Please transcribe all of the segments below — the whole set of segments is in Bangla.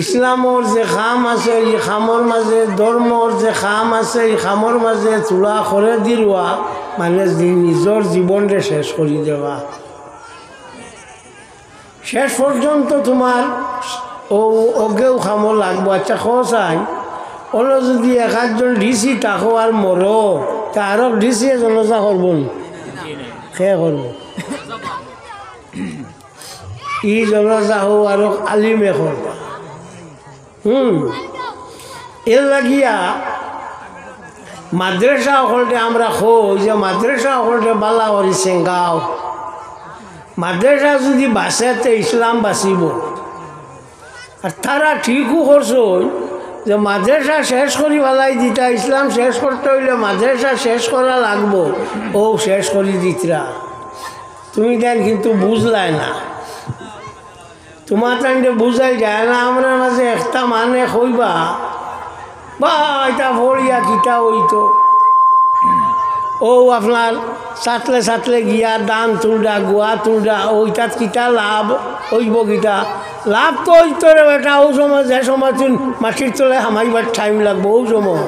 ইসলামর যে খাম আছে এই খামর মাঝে ধর্মর যে খাম আছে এই খামর মাঝে চূড়া করে দিলুয়া মানে নিজের জীবনরে শেষ করে দেওয়া শেষ পর্যন্ত তোমার ও অগেও খামো লাগবো আচ্ছা খোঁচাই ওলো যদি এক একজন ডিসি তাকো আর মরো তা আরো ডিসি জনজা করব সে করব ই জনজা হো আরো আলিমে করব এর লাগিয়া মাদ্রাসা হলটে আমরা খোঁজ যে মাদ্রাসা হলটে বালা করি সেঙ্গাও মাদ্রাসা যদি বাঁচেতে ইসলাম বাঁচিব আর তারা ঠিকও করছো যে মাদ্রাসা শেষ করি বেলাই দিতা ইসলাম শেষ করতে হইলে মাদ্রাসা শেষ করা লাগবো ও শেষ করি দিতরা তুমি দেন কিন্তু বুঝলাই না তোমার টাইমে বুঝাই যায় না আমরা মাঝে একটা মানে কইবা বা এটা ভরিয়া কিতা হইতো ও আপনার সাতলে সাতলে গিয়া দান তুলডা গুয়া তুলডা ওইটাত কিতা লাভ হইব কিতা লাভ তো হইতো রে বেটা ও সময় যে সময় তুই মাটির তলে হামাইবার টাইম লাগবো ও সময়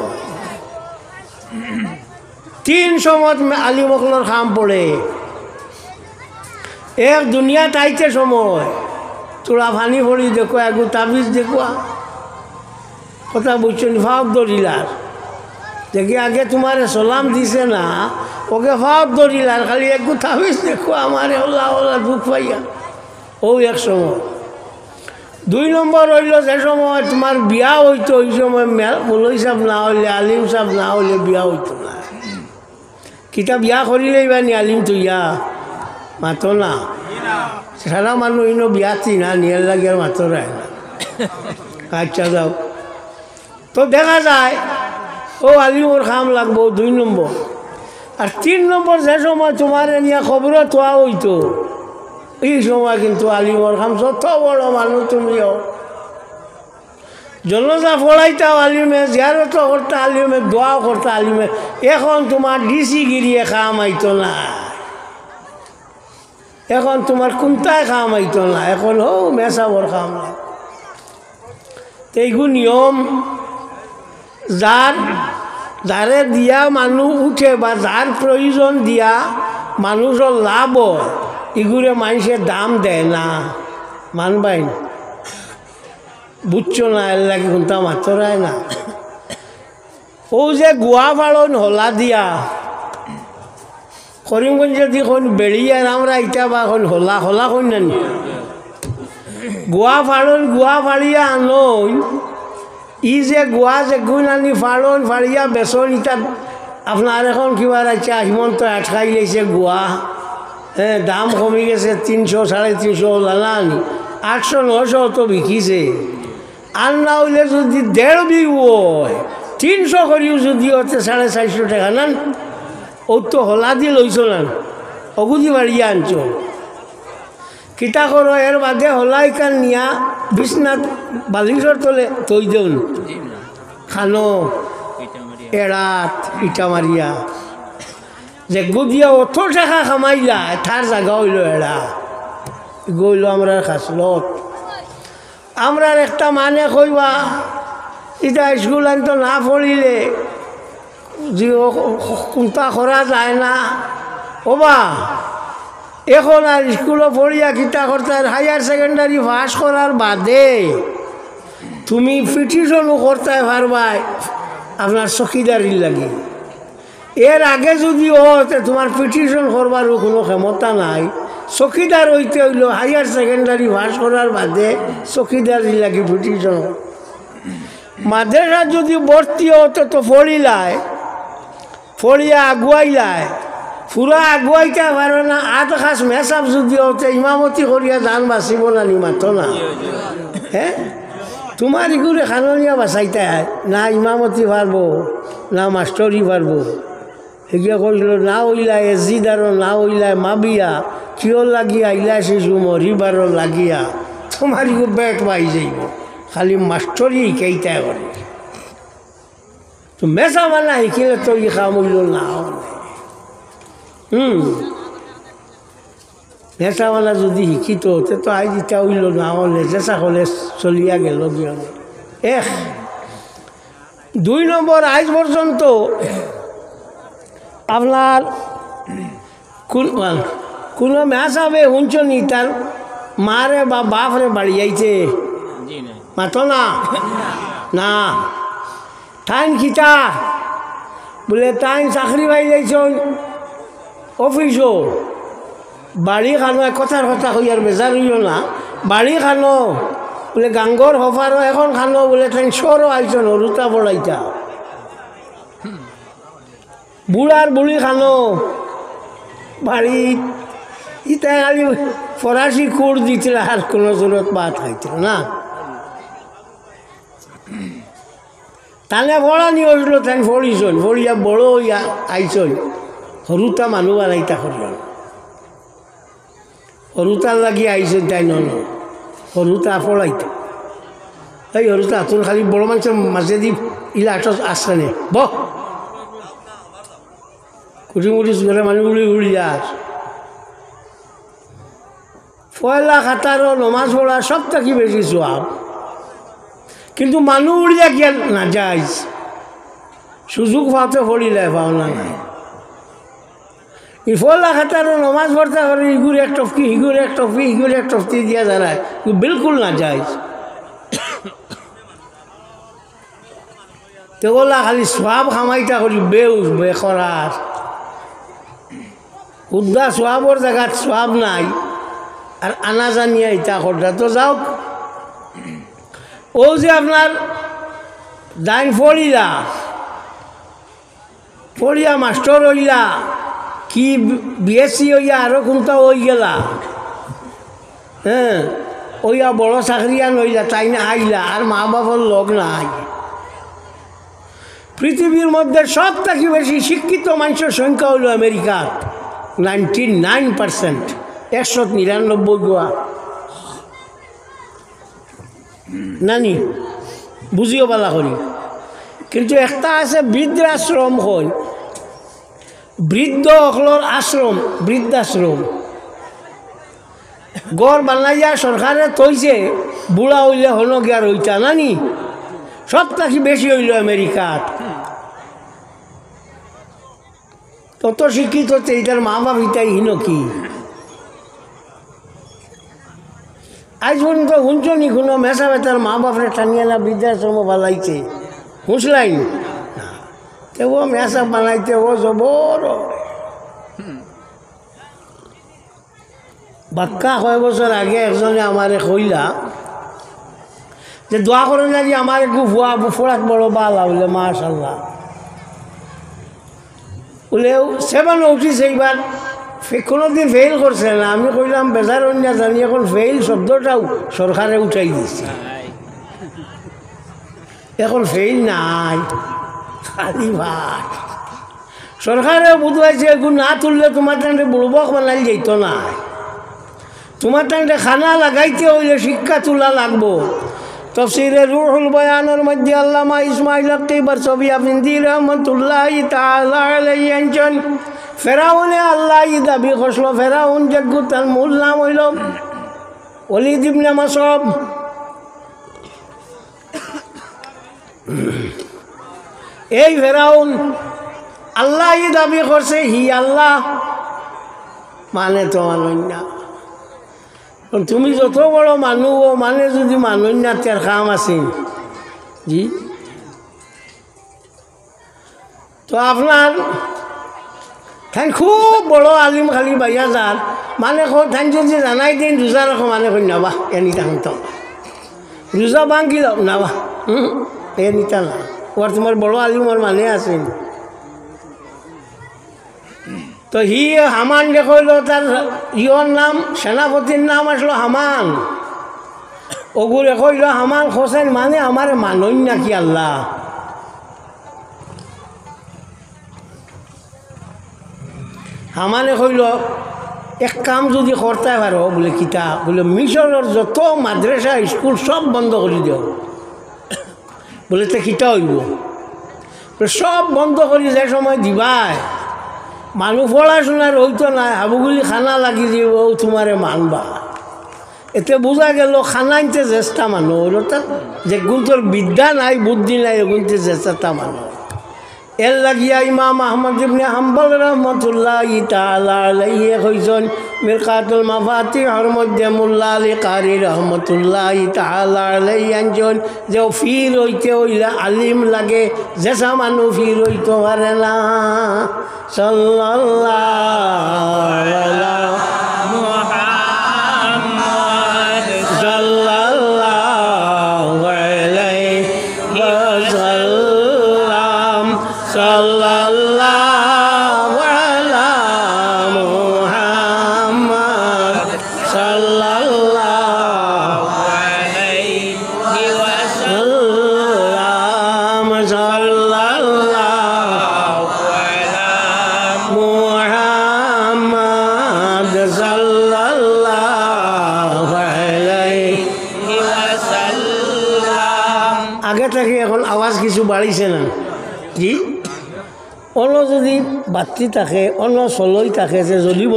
3 সময় আলী মকলর খাম পড়ে এক দুনিয়া তাইতে সময় তোরা ফানি ভরি দেখো একটু তাবিজ দেখুয়া কথা বুঝছো ফাঁক ধরিলার দেখি আগে তোমার সালাম দিছে না ওকে ফাঁক ধরিলার খালি একটু তাবিজ দেখো আমার ওলা ওলা দুঃখ পাইয়া ও এক সময় 2 নম্বর হইল যে সময় তোমার বিয়া হইতো ওই সময় মৌলভী সাহেব না হইলে আলিম সাহেব না হইলে বিয়া হইতো না কিতা বিয়া করিলেই বানি আলিম তুইয়া মাতো না সারা মানুষ ইনো বিয়াতি না নিয়ে লাগে আর মাতো রায় না আচ্ছা যাও তো দেখা যায় ও আলিমর খাম লাগবো 2 নম্বর আর 3 নম্বর যে সময় তোমার নিয়ে খবর তোয়া হইতো এই সময় কিন্তু আলিমর খাম যত বড় মানুষ তুমিও জনজা পড়াইতাও আলিমে জিয়ারত করতে আলিমে দোয়াও করতে আলিমে এখন তোমার ডিসি গিরিয়ে খাম আইতো না এখন তোমার কোনটায় খাম আইতো না এখন হো মেসাবর খাম না এইগু নিয়ম যারে দিয়া মানুষ উঠে বা যার প্রয়োজন দিয়া মানুষের লাভ হয় এগুলো মানুষের দাম দেয় না মানবাই না বুঝছো না এর লাগে কোনটা মাত্রায় না ও যে গুয়া পালন হলা দিয়া করিমগঞ্জে দেখুন বেড়িয়ে আমরা ইটা বা এখন হলা হলা কই না গুয়া ফাড়িয়া আনন ই যে গুয়া যে গুণ আনি ফাড়ন ফাড়িয়া বেচন ইটা আপনার এখন কিবা রাখছে হিমন্ত আটকাই গেছে গুয়া হ্যাঁ দাম কমে গেছে 300 350 লালা আনি 800 900 তো বিকিছে আর না হইলে যদি 1.5 বিঘু 300 করিও যদি হচ্ছে 450 টাকা না ও তো হলা দিয়ে লইছ না অগুদি বাড়িয়ে আনছো কিতা করো এর বাদে হলাই কান নিয়া বিছনাথ বালিশর তলে তৈ দেউন খানো এড়াত ইটা মারিয়া যে গুদিয়া অত টাকা কামাইলা তার জায়গা হইল এড়া গইল আমরা খাসলত আমরা একটা মানে কইবা এটা স্কুল আনতো না পড়িলে যে কোনটা করা যায় না ওবা এখন আর স্কুলে পড়িয়া কিতা করতে হায়ার সেকেন্ডারি পাস করার বাদে তুমি পিটিশনও করতে পারবাই আপনার চকিদারির লাগে এর আগে যদি হতে তোমার পিটিশন করবারও কোনো ক্ষমতা নাই চকিদার হইতে হইল হায়ার সেকেন্ডারি পাস করার বাদে চকিদারির লাগে পিটিশন মাদ্রাসা যদি ভর্তি হতো তো ফড়িয়া আগুয়াইলায় পুরা আগুয়াইতে পারে না 8 খাস মেসাব যদি হতে ইমামতি করিয়া ধান বাঁচিব না নি মাতো না হ্যাঁ তোমার এগুলো খাননিয়া বাঁচাইতে না ইমামতি পারবো না মাস্টরি পারবো এগিয়ে কইল না ওইলায় এজিদারও না ওইলায় মাবিয়া কিয় লাগিয়া ইলা শিশু মরিবারও লাগিয়া তোমার এগুলো বেট পাই যাইব খালি মাস্টরি কেইটা করে তো মেসা মানা শিকিলে তো ই খাম হইল না নেশাওয়ালা যদি শিক্ষিত হতে তো আজ ইটা হইল না, নেশা হলে চলিয়া গেল জীবনে। 2 নম্বর, আজ পর্যন্ত আপনার কোনো মেসাবে শুনছনি তার মারে বা বাপরে বাড়ি যাইছে? মাতো না না টাইম খিতা বলে টাইম চাকরি পাই যাইছন অফিসও, বাড়ি খানো কথার কথা হই আর বেজার হইল না, বাড়ি খানো বলে গাঙ্গর হফারও এখন খানো বলে তাই সরও আইছন হরুতা বড়াইতা, বুড়ার বুড়ি খানো বাড়ি ইটা খালি ফরাসি কুড় দিছিল আর কোনো জরুরত বাদ খাইছিল না। তাহলে বড়া নিয়ে আসলো তাই ফড়িছন, ফড়িয়া বড় হইয়া আইছন হরুতা মানুষ বানাইতা করিল, হরুতার লাগি আইছন তাই নন হরুতা পড়াইতা। এই হরুতা তোর খালি বড় মানুষের মাঝে দি ইলা আসছে নে বহ কুটি মুটি করে মানুষ উড়ি উড়ি যাস। পয়লা খাতারও নমাজ পড়া সব থাকি বেশি সোয়াব, কিন্তু মানুষ উড়িয়া গিয়া না যাই সুযোগ পাতে পড়িলে পাওনা নাই। পয়লা খাতারও নমাজ পড়তে পারে ইগুর এক টপকি হিগুর এক টপকি হিগুর এক টপকি দিয়া দাঁড়ায়, বিলকুল না যাই। তেগুলা খালি সোয়াব খামাইটা করি বেউস বেখরার উদ্দা সোয়াবর জায়গাত সোয়াব নাই আর আনা জানিয়া ইটা করটা তো যাওক। ও যে আপনার দাইন ফড়িলা ফড়িয়া মাস্টর হইলা কি বিএসসি হইয়া আরো কোনটা হয়ে গেলা, হ্যাঁ ওইয়া বড় চাকরিয়ান হইলা তাই না আইলা আর মা বাবার লোক নাই। পৃথিবীর মধ্যে সব থেকে বেশি শিক্ষিত মানুষের সংখ্যা হইল আমেরিকার 99%, 199 গোয়া নানি বুঝিও পালা করি। কিন্তু একটা আছে বৃদ্ধাশ্রম, হয় বৃদ্ধ অকলর আশ্রম, বৃদ্ধাশ্রম গড় বানাইয়া সরকারে তৈছে, বুড়া হইলে হন গিয়ার হইতা নানি সব থাকি বেশি হইল আমেরিকার। তত শিক্ষিত হচ্ছে এটার মা বাপ ইটাই হীন কি আজ পর্যন্ত শুনছনি কোনো মেসা বেতার মা বাপরে টানিয়ে না বৃদ্ধাশ্রম বানাইছে? হুঁসলাই না, ও মেসা বানাইতে ও জবর বাক্কা। কয়েক বছর আগে একজনে আমারে কইলা যে দোয়া করে না যে আমার একটু ভুয়া ফোড়াক বড় বালা বলে মাশাল্লাহ বলেও সেবানো উঠিছে। এইবার কোনোদিন ফেল করছে না, আমি কইলাম বেজার অন্য জানি এখন ফেল শব্দটাও সরকারে উঠাই দিচ্ছে, এখন ফেল নাই খালি ভাত। সরকারে বুঝাইছে এগুলো না তুললে তোমার টাইমে বুড়বক বানাই যেত না, তোমার টাইমে খানা লাগাইতে হইলে শিক্ষা তোলা লাগবো। তফসিরে রুহুল বয়ানের মধ্যে আল্লামা ইসমাইল বারসবি আফিন্দি রহমতুল্লাহি তাআলা আলাইহি আনছেন ফেরাউনে আল্লাহ দাবি করছিল, ফেরাউন যজ্ঞ তার মূল নাম হইল ওয়ালিদ ইবনে মাসউদ। এই ফেরাউন আল্লাহ দাবি করছে হি আল্লাহ, মানে তো মানই না। তুমি যত বড় মানুষ মানে যদি মানই না তার কাম আছে জি। তো আপনার ঠাই খুব বড় আলিম খালি বাইয়া যার মানে ঠাই যদি জানাই দিন রোজা রাখো মানে কই নাবা এনি তখন তো রোজা ভাঙ্গি যাও নাবা এনিটা না, ওর তোমার বড় আলিমর মানে আছে। তো হি হামান দেখল তার ইয়র নাম সেনাপতির নাম আসলো হামান, ওগুলো কইল হামান হোসেন মানে আমার মানই নাকি আল্লাহ। হামানে কইল এক কাম যদি করতে পারো বলে কিতা বলে মিশরের যত মাদ্রাসা স্কুল সব বন্ধ করে দিও। বলে তো কিতা হইব, সব বন্ধ করে যে সময় দিবাই মানুষ পড়াশোনার হইতো না হাবুগুলি খানা লাগি দিব তোমারে মানবা এতে বোঝা গেল খানাইতে চেষ্টা মানুষ অর্থাৎ যে গুণটোর বিদ্যা নাই বুদ্ধি নাই গুণতে চেষ্টা মানুষ এর লাগিয়া ইমাম আহমদ ইবনে হাম্বল রহমতুল্লাহি তাআলা আলাইহি কইছেন মিরকাতুল মাফাতিহর মধ্যে মোল্লা আলী কারি রহমতুল্লাহি তাআলা আলাইহি আনছেন যে ফির হইতে হইলে আলিম লাগে যেসা মানুষ ফির হইতে পারে না সাল্লাল্লাহু আলাইহি মুহাম্মদ সাল্লাল্লাহু আলাইহি ওয়াসাল্লাম সাল্লাল্লাহু আলা মুহাম্মদ সাল্লাল্লাহু আলাইহি ওয়াসাল্লাম সাল্লাল্লাহু আলা মুহাম্মদ সাল্লাল্লাহু আলাইহি ওয়াসাল্লাম আগে থেকে এখন আওয়াজ কিছু বাড়িছে না কি অন্য যদি বাতি থাকে অন্য চলই থাকে যে জ্বলিব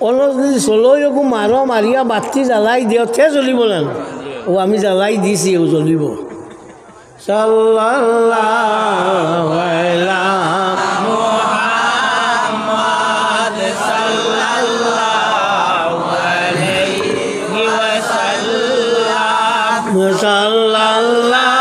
অন্য যদি চলই একো মাৰিয়া বাতি জ্বালাই দিয়তে জ্বলিব না ও আমি জ্বালাই দিছি ও জ্বলিব সাল্লাল্লাহু আলা মুহাম্মদ সাল্লাল্লাহু আলাইহি ওয়াসাল্লাম সাল্লাল্লাহু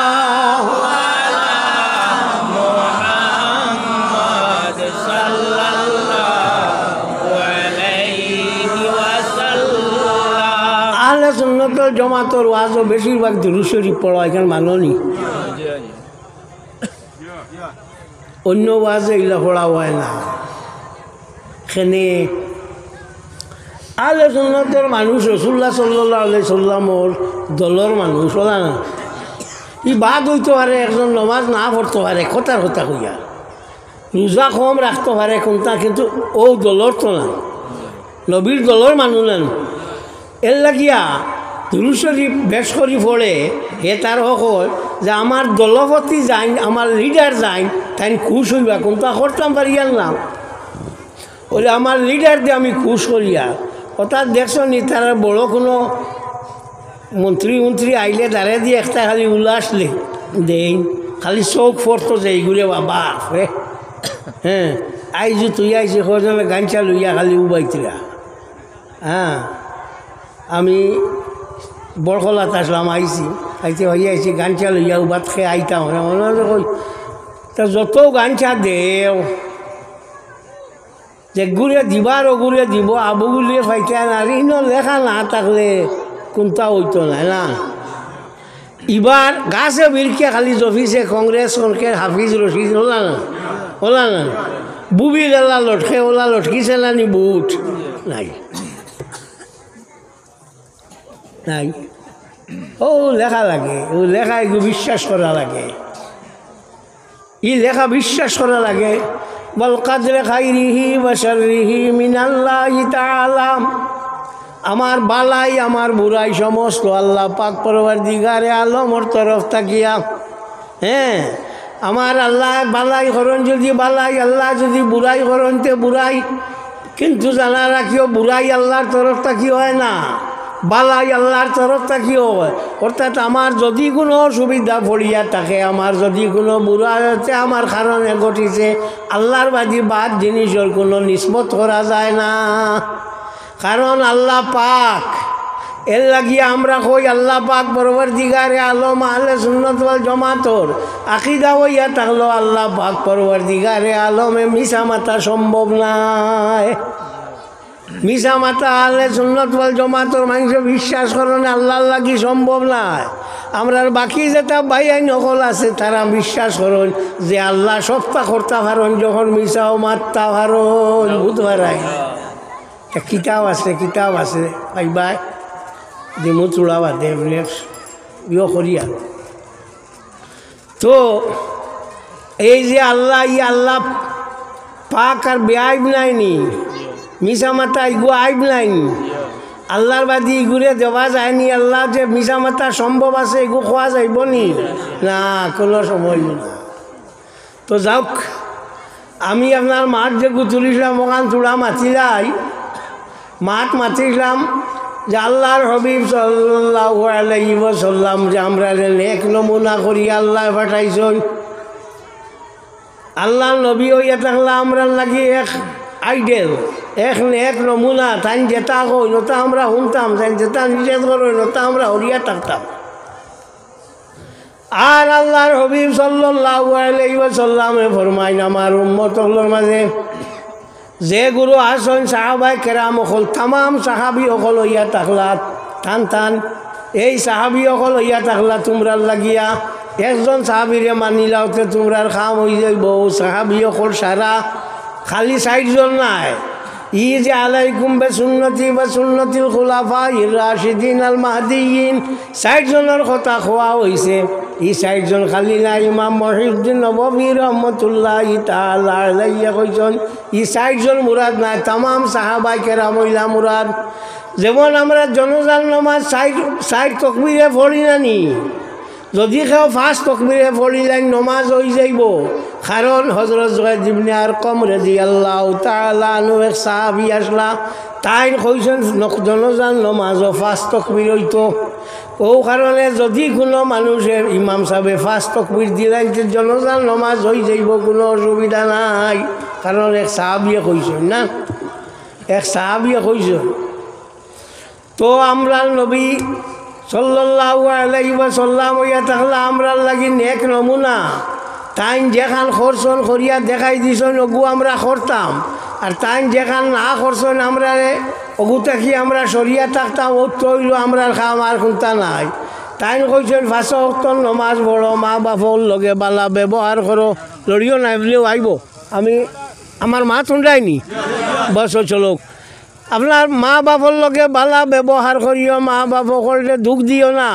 আহলে সুন্নাতুল জামাতের ওয়াজও বেশিরভাগ দুরূদ শরীফ পড়া এখানে মাননি অন্য ওয়াজে এগুলো পড়া হয় না এখানে আহলে সুন্নাতের মানুষ রাসূলুল্লাহ সাল্লাল্লাহু আলাইহি সাল্লামর দলের মানুষ ওলা না ই বাদ হইতে পারে একজন নমাজ না পড়তে পারে কথার কথা কইয়া রোজা কম রাখতে পারে কোনটা কিন্তু ও দলর তো না নবীর দলর মানুষ নেন এর লাগিয়া দুরূদ শরীফ বেশ করি পড়ে হে তার হকল যে আমার দলপতি যাইন আমার লিডার যাইন তাই খুশ হইবা কোনটা করতাম পারিয়াল না বলে আমার লিডার দিয়ে আমি খুশ করিয়া অর্থাৎ দেখছো নি তারা বড় কোনো মন্ত্রী আইলে তারে দিয়ে একটা খালি উল্লাসলে দেই খালি চৌক ফরতো যে এইগুলো বাবা হ্যাঁ আইজু তুই আইসি সজনে গাঞ্চা লইয়া খালি উবাইতিরা হ্যাঁ আমি বরকলাত আসলাম আইসি আইতে হইয়া আইসি গাঞ্চা লইয়া উবাত খেয়ে আইতাম কই তা যত গাঞ্চা দেও যে গুড়ে দিবার ও গুড়ে দিব আবুগুলিয়ে ফাইতে আর ইনো লেখা না থাকলে কোনটা হইতো না না এবার গাছে বিরকে খালি জফিসে কংগ্রেস সরকার হাফিজ রশিদ ওলা না বুবি গেলা লটকে ওলা লটকিছে না নি বুট নাই নাই ও লেখা লাগে ও লেখা এগুলো বিশ্বাস করা লাগে ই লেখা বিশ্বাস করা লাগে বল কাদরে খাইরিহি ওয়া শাররিহি মিনাল্লাহি তাআলা আমার বালাই আমার বুড়াই সমস্ত আল্লাহ পাক পরওয়ারদিগারে আলমর তরফ তাকিয়া হ্যাঁ আমার আল্লাহ বালাই করন যদি বালাই আল্লাহ যদি বুড়াই করনতে বুড়াই কিন্তু জানা রাখিও বুড়াই আল্লাহর তরফ তাকি হয় না বালাই আল্লাহর তরফ তাকি হয় অর্থাৎ আমার যদি কোনো অসুবিধা পড়িয়া থাকে আমার যদি কোনো বুড়া হচ্ছে আমার কারণে ঘটিছে আল্লাহর বাদী বাদ জিনিসের কোনো নিষ্পত করা যায় না কারণ আল্লাহ পাক এর লাগিয়ে আমরা কই আল্লাহ পাক পরওয়ারদিগারে আলম আহলে সুন্নাত ওয়াল জামাতর আকীদা হইয়া থাকলো আল্লাহ পাক পরওয়ারদিগারে আলমে মিছা মাতা সম্ভব নাই মিছা মাতা আহলে সুন্নাত ওয়াল জামাতর মানুষ বিশ্বাস করেন আল্লাহর লাগি সম্ভব নাই আমরা বাকি যেটা ভাই নকল আছে তারা বিশ্বাস করেন যে আল্লাহ সপ্তাহ করতে পারেন যখন মিছাও মারতা পারেন বুধবার কিতাব আছে পাইবা দিমু চুড়াবা দেব ইয়ে করিয়া তো এই যে আল্লাহ আল্লাহ পাক আর বেআইব নাইনি মিছা মাতা ইগু আইব নাইনি আল্লাহর বাদী ইগুরে দেওয়া যায়নি আল্লাহ যে মিছা মাতা সম্ভব আছে এগু খোয়া যাইব নি না কোনো সময় না তো যাওক আমি আপনার মাঠ যে তুলিছিলাম ওখান চূড়া মাতিলাই মাঠ মাতিছিলাম যে আল্লাহর হবিব সাল্লাল্লাহু আলাইহি ওয়াসাল্লাম যে আমরা এক নমুনা করি আল্লাহ পাঠাইছেন আল্লাহ নবী হইয়া থাকলে আমরা লাগি এক আইডেল এক নমুনা তাই যেটা কই নতা আমরা শুনতাম তাই যেটা নিষেধ করই নতা আমরা হরিয়া থাকতাম আর আল্লাহর হবিব সাল্লাল্লাহু আলাইহি ওয়াসাল্লামে ফরমাইন আমার উম্মতগুলোর মাঝে যে গুরু আসন সাহাবায়ে কেরাম হল তাম সাহাবী হল হইয়া থাকলা টান এই সাহাবী হল হইয়া থাকলা তোমরা লাগিয়া একজন সাহাবীরে মানিলাওতে তোমরার খাম হয়ে যাইব সাহাবী হল সারা খালি 60 জন নাই ই যে আলাইকুম বেসুন্নতি বা সুন্নতিল খুলাফাইর রাশিদিন আল মাহদিয়িন 60 জনের কথা খোয়া হয়েছে এই 60 জন খালি না ইমাম মহিউদ্দিন নববী রহমতুল্লাহি তাআলা আলাইহি কইছেন এই 60 জন মুরাদ নাই তাম সাহাবায়ে কেরাম হইলা মুরাদ যেমন আমরা জনজাল নামাজ 60 তাকবীরে পড়ি না নি যদি কেউ ফার্স্ট তকবীরে পড়িলেন নমাজ হয়ে যাইব কারণ হযরত যুগাইর ইবনে আরকাম রাদিয়াল্লাহু তাআলা আনহু এক সাহাবী আসলা তাই কইছেন জনজান নমাজ ফার্স্ট তকবীর হইতো ও কারণে যদি কোনো মানুষের ইমাম সাহেবে ফার্স্ট তকবীর দিলেন যে জনজান নমাজ হয়ে যাইব কোনো অসুবিধা নাই কারণ এক সাহাবীয়ে কইছেন না এক সাহাবীয়ে কইছেন তো আমরা নবী সাল্লাল্লাহু আলাইহি ওয়াসাল্লাম হইয়া থাকলে আমরা লাগি নেক নমুনা তাই যেখান খরচন করিয়া দেখাই দিছেন ওগু আমরা করতাম আর তাই যেখান না করছেন আমরা ওগু থাকি আমরা সরিয়া থাকতাম ও তৈল আমরা খাম আর কোনটা নাই তাই কইছেন 5 ওয়াক্ত নমাজ পড়ো মা বাপর লগে বালা ব্যবহার করো লড়িও নাই বলেও আইব আমি আমার মা শুনরাইনি বস চলক আপনার মা বাপর লগে বালা ব্যবহার করিও মা বাপ করলে দুঃখ দিও না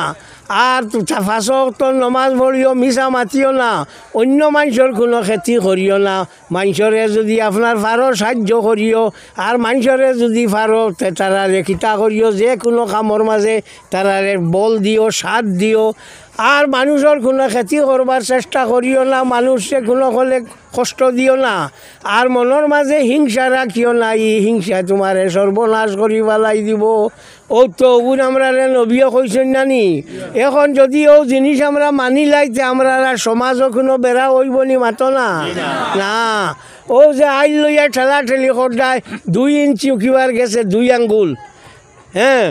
আর 5 ওয়াক্ত নমাজ পড়িও মিছা মাতিও না অন্য মানুষের কোনো ক্ষতি করিও না মানুষরে যদি আপনার ফারো সাহায্য করিও আর মানুষরে যদি ফারো তারারে কিতা করিও যে কোনো কামর মাঝে তারারে বল দিও সাথ দিও আর মানুষের কোনো ক্ষতি করবার চেষ্টা করিও না মানুষে কোনো হলে কষ্ট দিও না আর মনের মাঝে হিংসা রাখিও না এই হিংসা তোমারে সর্বনাশ করি পেলাই দিব ও তো ওগুন আমরা নবীও কইছেন নানি এখন যদি ও জিনিস আমরা মানি লাইতে আমরা সমাজও কোনো বেড়া হইব নি মাতো না না ও যে আইল লইয়া ঠেলা ঠেলি করদায় 2 ইঞ্চি উঠিবার গেছে 2 আঙ্গুল হ্যাঁ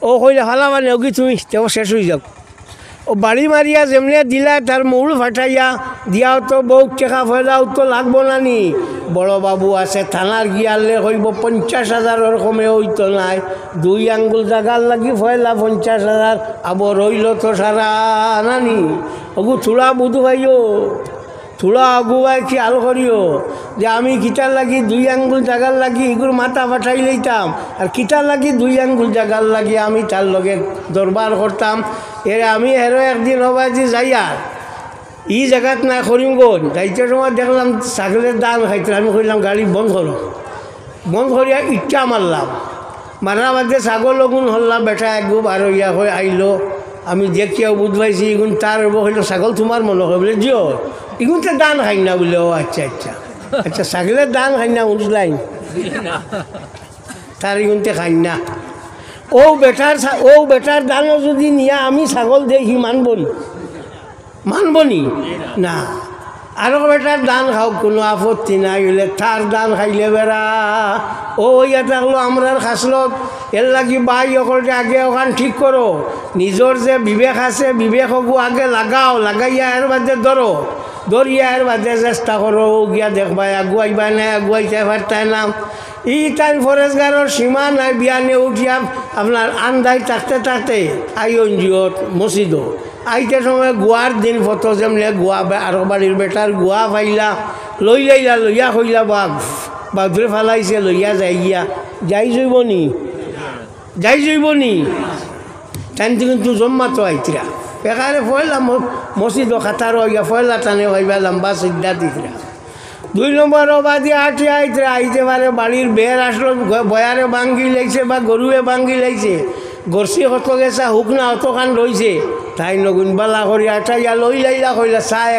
ও কইলে ফালা মানে ওগি তুমি তেও শেষ হয়ে যাও ও বাড়ি মারিয়া যেমনে দিলা তার মূল ফাটাইয়া দিয়াও তো বহুত টাকা ফয়দাও তো লাগবো না নি বড় বাবু আছে থানার গিয়ালে হইব 50,000 কমে হইতো নাই 2 আঙ্গুল জাগার লাগি ফয়লা 50,000 আবার রইল তো সারা নানি ওগু থোড়া বুধু ভাইও থোড়া আগুয়াই খেয়াল করিও যে আমি কিটার লাগি 2 আঙ্গুল জাগার লাগি এগুলো মাথা পাঠাই লইতাম আর কিটার লাগি 2 আঙ্গুল জাগার লাগি আমি তার লগে দরবার করতাম এর আমি হেরো একদিন হবাজি যাইয়া ই জায়গাত না করিমগঞ্জ যাইতে সময় দেখলাম ছাগলের দান খাইতে আমি কইলাম গাড়ি বন্ধ করো বন্ধ করিয়া ইচ্ছা মারলাম মারা বাদে ছাগল লগুন হল্লা বেটা একগু বার হইয়া হয়ে আইলো আমি দেখিয়াও বুঝবাইছি এগুন তার হইল ছাগল তোমার মনে হয় বলে জিও এগুন তো দান খাই না বলে ও আচ্ছা আচ্ছা আচ্ছা ছাগলের দান খাই না বুঝলাই তার এগুনতে খাই না ও বেটার দানও যদি নিয়া আমি ছাগল দেখি মানবনি না আরো বেটার দান খাও কোনো আপত্তি নাই হইলে তার দান খাইলে বেড়া ও ইয়া থাকলো আমরার খাসলত এর লাগি বাই অকলকে আগে ওখান ঠিক করো নিজের যে বিবেক আছে বিবেককু আগে লাগাও লাগাইয়া এর বাদে ধরিয়া এর বাদে চেষ্টা করো গিয়া দেখবাই আগুয়াইবা না আগুয়াইতে পারতাই না ই টাইম ফরেস্টগারের সীমা নাই বিয়ানে উঠিয়া আপনার আন্দাই থাকতে আইনজিওত মসজিদও আইতে সময় গুয়ার দিন ফটো যেমনি গুয়া আর বাড়ির বেটার গুয়া পাইলা লইয়া কইলা বাঘরে ফালাইছে লইয়া যাই যাইব নি টাইম কিন্তু জম্মা তো আইতরা এখানে ফয়লা মসজিদ খাতারও ইয়া ফয়লা টানে হইবা লম্বা সিদ্ধা দিতরা 2 নম্বর বাদি আইতে পারে বাড়ির বের আসলো বয়ারে ভাঙ্গি লাইছে বা গরুয়ে ভাঙ্গি লাইছে গরসি হতো গেছে হুক না অতখান রয়েছে তাই নগুন বালা করি আটাইয়া লইলা কইলা চাহ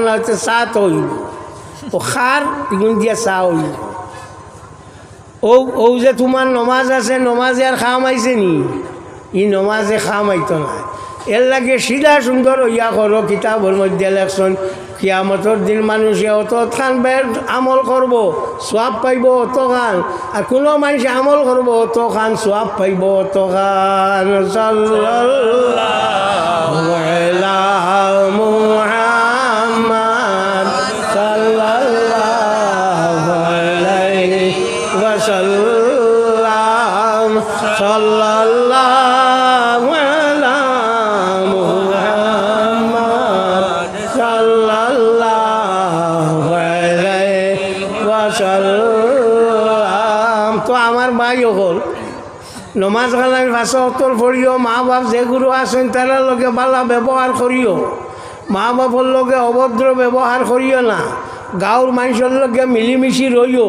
হইতে চা তো হইব ও খার এগুন দিয়া চা হইল ও ও যে তোমার নমাজ আছে নমাজে আর খাম আইছে নি ই নমাজে খাম আইতো না এর লাগে সিধা সুন্দর হইয়া করো কিতাবর মধ্যে লেখছেন কিয়ামতর দিন মানুষে অত খান আমল করব সোয়াব পাইব অত খান আর কোনো মানুষ আমল করব অত খান সোয়াব পাইব অত খান সাল্লাল্লাহু আলা মুহাম্মাদ সাল্লাল্লাহু আলাইহি ওয়াসাল্লাম সাল্লাল্লাহু আলা মুহাম্মাদ সাল্লাল্লাহু আলাইহি ওয়াসাল্লাম। তো আমার ভাই হল নমাজ খালাম ভাষা অতল পড়িও মা বাপ যে গুরু আছেন তারা লগে বালা ব্যবহার করিও মা বাপর লগে অভদ্র ব্যবহার করিও না গাঁৱৰ মানুষের লগে মিলিমিশি রইও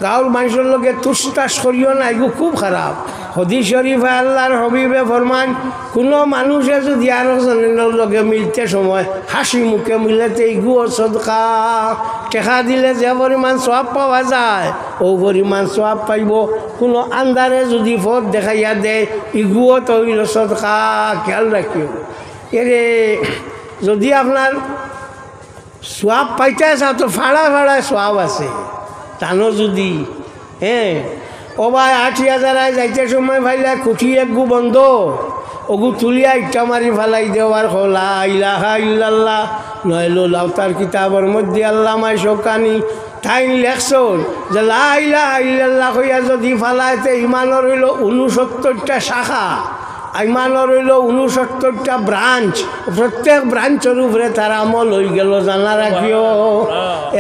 গাঁৱৰ মানুষের লগে তুষ্টাস করিও না এগুলো খুব খারাপ হদিস শরীফে আল্লাহর হবিবে ফরমান কোনো মানুষে যদি আর একজনের লগে মিলতে সময় হাসি মুখে মিলেতে ইগুও সদকা টেকা দিলে যে পরিমাণ সওয়াব পাওয়া যায় ও পরিমাণ সওয়াব পাইব কোনো আন্দারে যদি পথ দেখাইয়া দেয় ইগুও তো হইল সদকা খেয়াল রাখিও এরে যদি আপনার সোয়াব পাইতে চাও তো ফাড়া ফাড়ায় সোয়াব আছে টানো যদি হ্যাঁ ও ভাই ৮০০০ যাইতে সময় ভাইলা কুঠি একগু বন্ধ ওগু তুলিয়া ইটা মারি ফেলাই দেওয়ার লা ইলাহা ইল্লাল্লাহ নইলো লাউতার কিতাবর মধ্যে আল্লামায় শোকানি ঠাইন লেখছন যে লা ইলাহা ইল্লাল্লাহ কইয়া যদি ফালাইতে ইমানের হইল ৬৯টা শাখা ইমানের হইল ৬৯টা ব্রাঞ্চ প্রত্যেক ব্রাঞ্চের উপরে তার আমল হয়ে গেল জানা রাখিও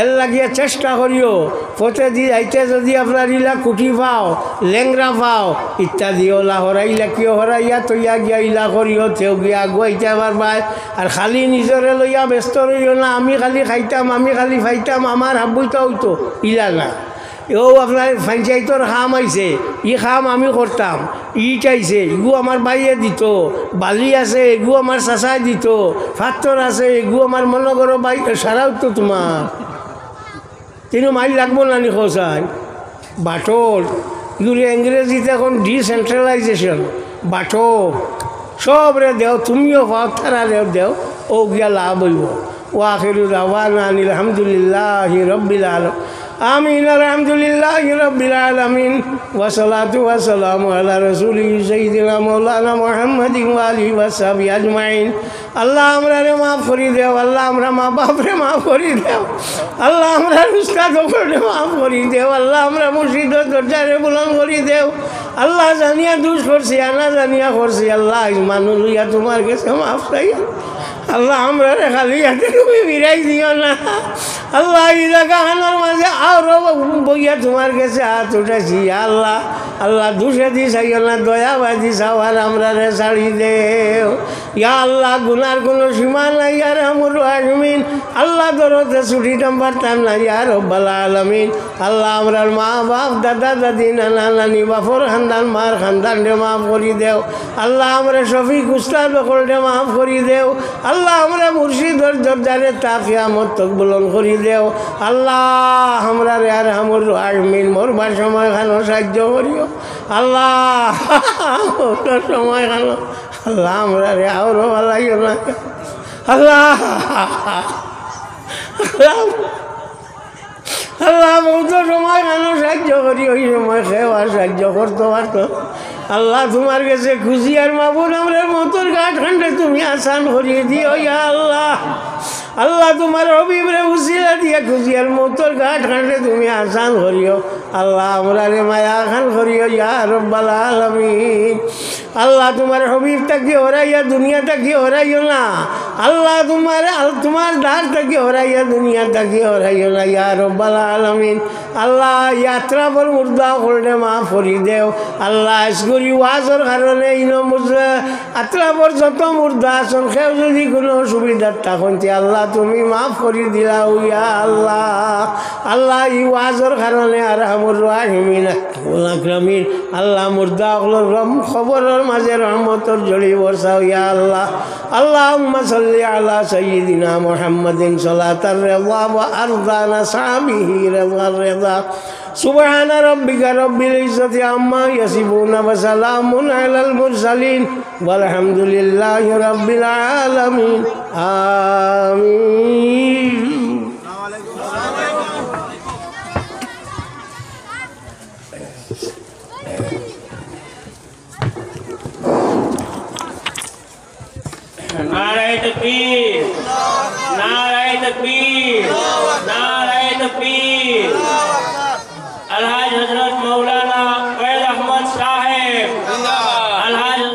এর লাগিয়ে চেষ্টা করিও পথে দিয়ে আইতে যদি আপনার ইলা কুটি পাও লেংরা পাও ইত্যাদি ওলা হরাইলা কিয় হরাইয়া তৈয়া গিয়া ইলা করিও তেও গিয়া আগুয়াইতে পারবাই আর খালি নিজরে লইয়া ব্যস্ত রইও না আমি খালি খাইতাম আমি খালি ফাইতাম আমার হাব্বইটা হইতো ইলা না এও আপনার পঞ্চায়েতর খাম আইছে ই খাম আমি করতাম ই চাইছে এগু আমার বাইয়ে দিত বালি আছে এগু আমার চাচাই দিত ফাত্তর আছে এগু আমার মনে করো বাই সারাও তো তোমার তিনি মাইল লাগবো না নি খোঁচাই বাটল এগুলি ইংরেজিতে এখন ডিসেন্ট্রালাইজেশন বাটো সব রে দেও তুমিও পাও তারা দেও ও গিয়া লাভ হইব ও আখিরু দাওয়ানা আলহামদুলিল্লাহি রাব্বিল আলামিন আমিন আলহামদুলিল্লাহি রাব্বিল আলামিন ওয়া সালাতু ওয়া সালামু আলা রাসূলিহি সাইয়্যিদিনা মাওলানা মুহাম্মাদিন ওয়া আলিহি ওয়া সাহবিহি আজমাইন। আল্লাহ আমরারে মাফ করি দেও, আল্লাহ আমরা মা বাপরে মাফ করি দেও, আল্লাহ আমরা উস্তাদকে মাফ করি দেও, আল্লাহ আমরা মুর্শিদের দরজারে বুলন্দ করি দেও। আল্লাহ জানিয়া দুষ করছি আনা জানিয়া করছি, আল্লাহ মানুষ লইয়া তোমার কাছে মাফ চাই। আল্লাহ আমরা খালি হাতে তুমি বিরাই দিও না। আল্লাহ এই জায়গাখানোর মাঝে আরো বইয়া তোমার কাছে হাত উঠেছি। আল্লাহ আল্লাহ দুষে দি চাইও না, দয়াবাদি চাও আর আমরা রে ছাড়ি দেও। ইয়া আল্লাহ গুনার কোনো সীমা নাই আর আমর আজমিন। আল্লাহ দরতে ছুটিটাম পারতাম না ইয়া রব্বাল আলামিন। আল্লাহ আমরার মা বাপ দাদা দাদি নানা নানি বাপর খানদান মার খানদান রে মাফ করি দেও। আল্লাহ আমরা শফিক উস্তাদ বকল রে মাফ করি দেও। আল্লাহ আমরা মুর্শিদর দরজারে তা কিয়ামত তক বুলন্দ করি দেও। আল্লাহ আমরা রে আর আমর আজমিন মরবার সময় খানো সাহায্য করিও। আল্লাহ সময় খানো আল্লাহ আমরা রে আরো ভালো না। আল্লাহ আল্লাহ বহুত সময় খানো সাহায্য করি, ওই সময় খেয়ে সাহায্য করতে পারতো। আল্লাহ তোমার কাছে খুশি আর মাবুন আমরা মতর ঘাট খান্ডে তুমি আসান করিয়ে দিও। ইয়া আল্লাহ আল্লাহ তোমার হবিবরে উসিলা দিয়া খুশি আর মতর ঘাট খান্ডে তুমি আসান করিও। আল্লাহ আমরা রে মায়া খান করিও ইয়া রব্বাল আলামিন। আল্লাহ তোমার হবিবটাকে হরাইয়া দুনিয়াটাকে হরাইও না। আল্লাহ তোমার দাঁড়টাকে হরাইয়া দুনিয়াটাকে হরাইও না ইয়া রব্বাল আলামিন। আল্লাহ যাত্রা পর মুর্দা করলে মাফ করি দেও। আল্লাহ আজগরি ওয়াজের কারণে যাত্রা পর যত মুর্দা আসন সেও যদি কোনো অসুবিধার থাকতে আল্লাহ তুমি মাফ করি দিলা ইয়া আল্লাহ। আল্লাহ এই ওয়াজের কারণে আর আমর রাহিমিন আক্রামিন আল্লাহ মুর্দা খবরের মাঝে রহমতর জড়ি বর্ষাও ইয়া আল্লাহ। আল্লাহুম্মা সাল্লি صل على سيدنا محمد صلاة الرضا وأرضى نسامه رضا الرضا سبحان ربك رب العزة عما يصفون وسلام على المرسلين والحمد لله رب العالمين آمين. नाराय तकबीर, नाराय तकबीर।